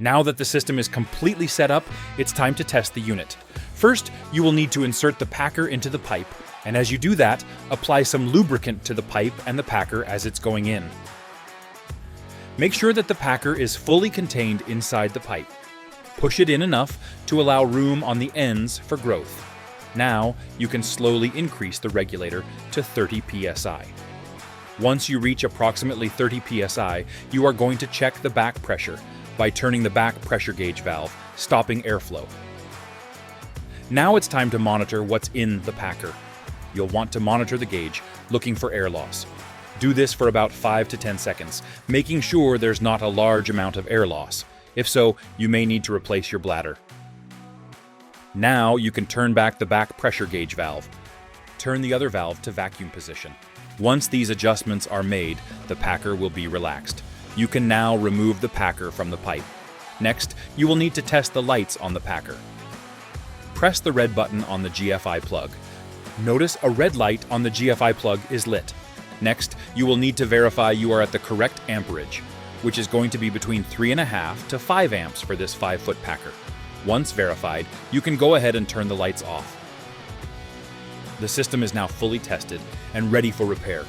Now that the system is completely set up, it's time to test the unit. First, you will need to insert the packer into the pipe, and as you do that, apply some lubricant to the pipe and the packer as it's going in. Make sure that the packer is fully contained inside the pipe. Push it in enough to allow room on the ends for growth. Now, you can slowly increase the regulator to 30 psi. Once you reach approximately 30 psi, you are going to check the back pressure by turning the back pressure gauge valve, stopping airflow. Now it's time to monitor what's in the packer. You'll want to monitor the gauge, looking for air loss. Do this for about 5 to 10 seconds, making sure there's not a large amount of air loss. If so, you may need to replace your bladder. Now you can turn back the back pressure gauge valve. Turn the other valve to vacuum position. Once these adjustments are made, the packer will be relaxed. You can now remove the packer from the pipe. Next, you will need to test the lights on the packer. Press the red button on the GFI plug. Notice a red light on the GFI plug is lit. Next, you will need to verify you are at the correct amperage, which is going to be between 3.5 to 5 amps for this 5-foot packer. Once verified, you can go ahead and turn the lights off. The system is now fully tested and ready for repair.